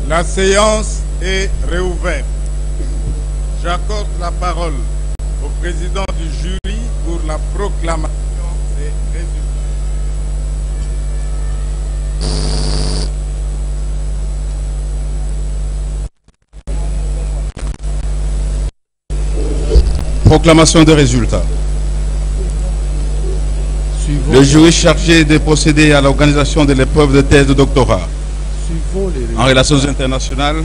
La séance est réouverte. J'accorde la parole au président du jury pour la proclamation des résultats. Proclamation des résultats. Le jury chargé de procéder à l'organisation de l'épreuve de thèse de doctorat en relations internationales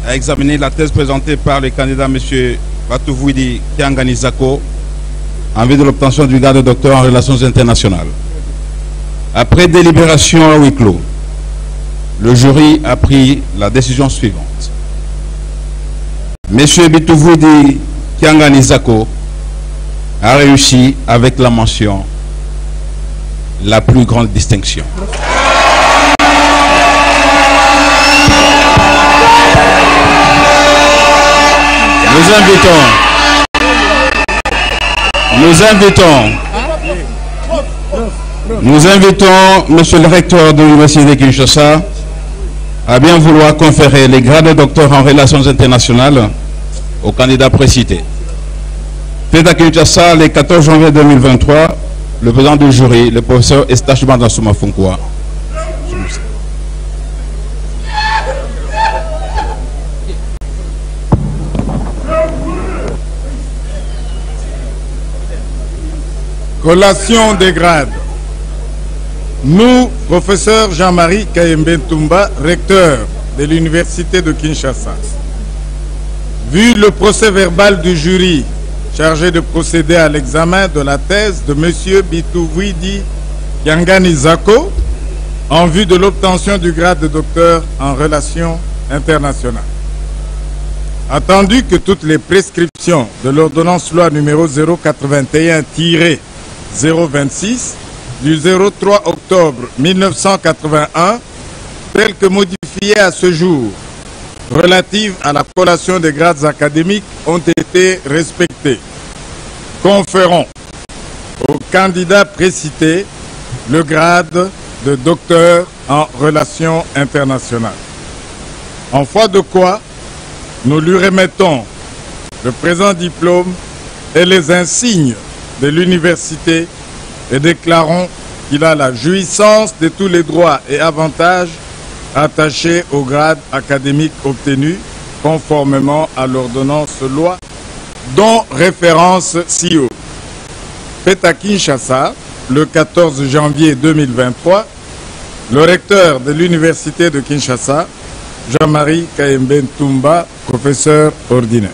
a examiné la thèse présentée par le candidat M. Batuvwidi Kiangani Zako en vue de l'obtention du grade de docteur en relations internationales. Après délibération à huis clos, le jury a pris la décision suivante. M. Batuvwidi Kiangani Zako a réussi avec la mention la plus grande distinction. Nous invitons Monsieur le recteur de l'Université de Kinshasa à bien vouloir conférer les grades de docteur en relations internationales aux candidats précités. Fait à Kinshasa le 14 janvier 2023, le président du jury, le professeur Estache Bandasouma Funkwa. Collation des grades. Nous, professeur Jean-Marie Kayembe Toumba, recteur de l'Université de Kinshasa, vu le procès verbal du jury chargé de procéder à l'examen de la thèse de M. Batuvwidi Kiangani Zako en vue de l'obtention du grade de docteur en relations internationales. Attendu que toutes les prescriptions de l'ordonnance loi numéro 081-026 du 03 octobre 1981, telles que modifiées à ce jour, relatives à la collation des grades académiques ont été respectées. Conférons aux candidats précités le grade de docteur en relations internationales. En foi de quoi, nous lui remettons le présent diplôme et les insignes de l'université et déclarons qu'il a la jouissance de tous les droits et avantages attachés au grade académique obtenu conformément à l'ordonnance loi dont référence ci-haut. Fait à Kinshasa, le 14 janvier 2023, le recteur de l'Université de Kinshasa, Jean-Marie Kayembe Toumba, professeur ordinaire.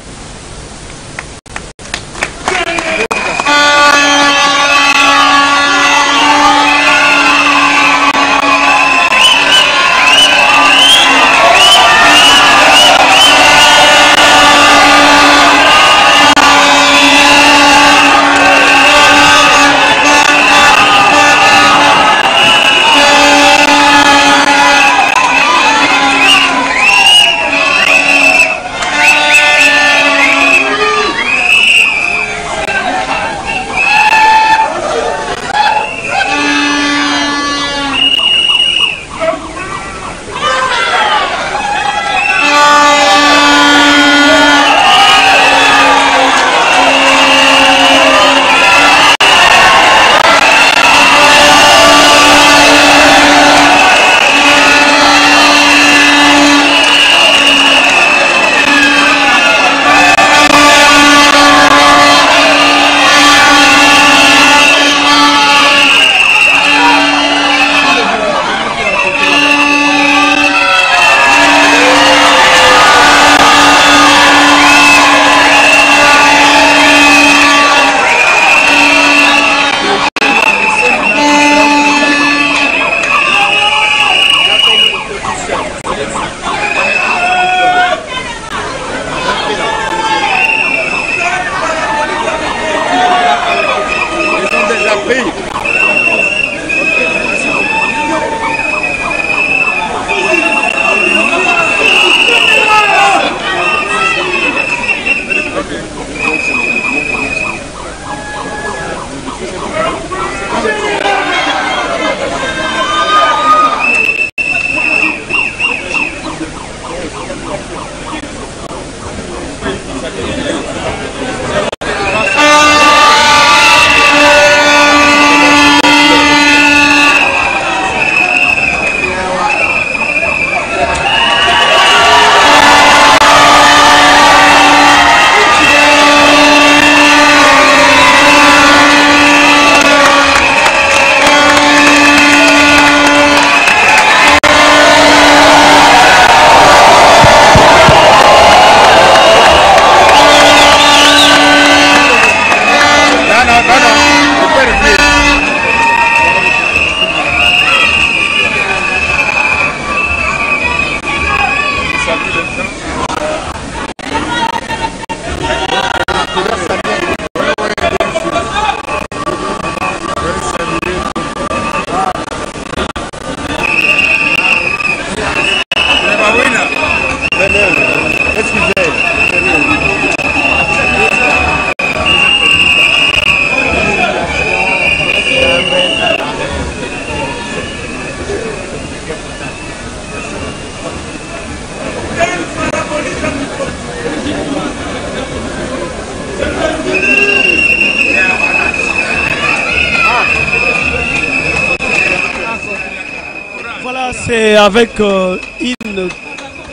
Voilà, c'est avec une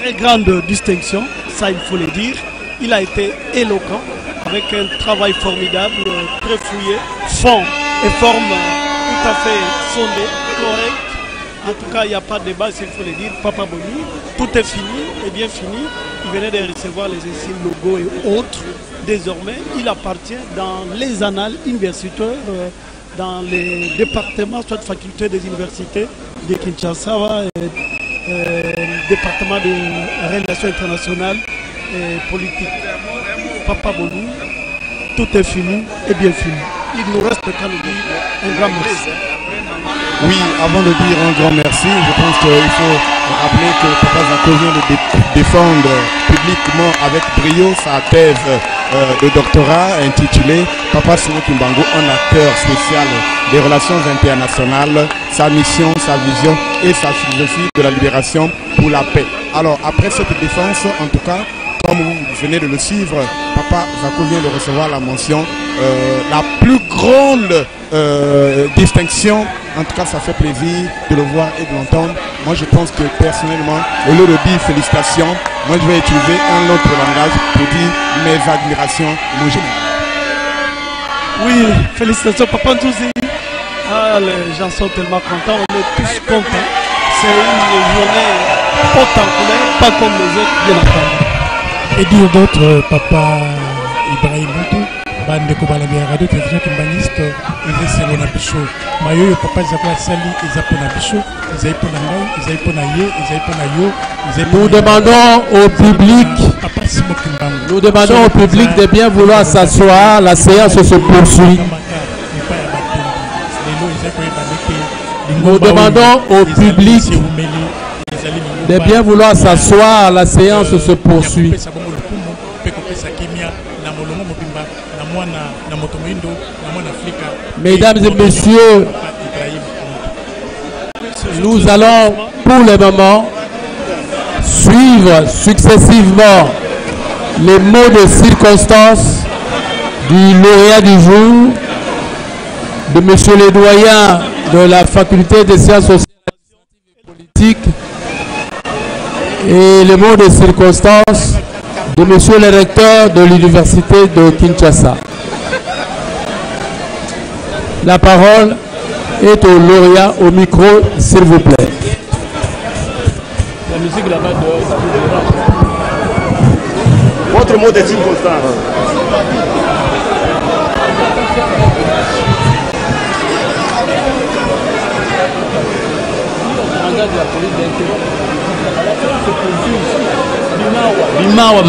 très grande distinction, ça il faut le dire. Il a été éloquent, avec un travail formidable, très fouillé, fond et forme tout à fait sondée, correcte. En tout cas, il n'y a pas de débat, il faut le dire. Papa Boni, tout est fini et bien fini. Il venait de recevoir les insignes logos et autres. Désormais, il appartient dans les annales universitaires, dans les départements, soit facultés des universités de Kinshasa, département de relations internationales et politiques. Papa Boni, tout est fini et bien fini. Il nous reste qu'à nous dire un grand merci. Oui, avant de dire un grand merci, je pense qu'il faut rappeler que Papa Zako vient de défendre publiquement avec brio sa thèse de doctorat intitulée Papa Simo Kimbangu, un acteur spécial des relations internationales, sa mission, sa vision et sa philosophie de la libération pour la paix. Alors, après cette défense, en tout cas, comme vous venez de le suivre, Papa Zako vient de recevoir la mention, la plus grande distinction. En tout cas, ça fait plaisir de le voir et de l'entendre. Moi, je pense que personnellement, au lieu de dire félicitations, moi, je vais utiliser un autre langage pour dire mes admirations, mon général. Oui, félicitations, Papa Ntouzi. Ah, les gens sont tellement contents, on est tous contents. C'est une journée haute en couleur, pas comme les autres, bien entendu. Et dire d'autres, Papa Ibrahim Moutou, bande ko bala bien radio télévision kimbaniste et c'est mon abicho mayo Papa Zakwa Sali et Zapona bicho ils aient pour ngai ils aient pour naie ils aient pour nayo. Nous demandons au public, nous demandons au public de bien vouloir s'asseoir, la séance se poursuit. Nous demandons au public de bien vouloir s'asseoir, la séance se poursuit. Mesdames et messieurs, nous allons pour le moment suivre successivement les mots de circonstance du lauréat du jour, de monsieur le doyen de la faculté des sciences sociales et politiques, et les mots de circonstance de monsieur le recteur de l'université de Kinshasa. La parole est au lauréat, au micro, s'il vous plaît. La musique là-bas dehors. Votre mot de circonstance. Bimawa.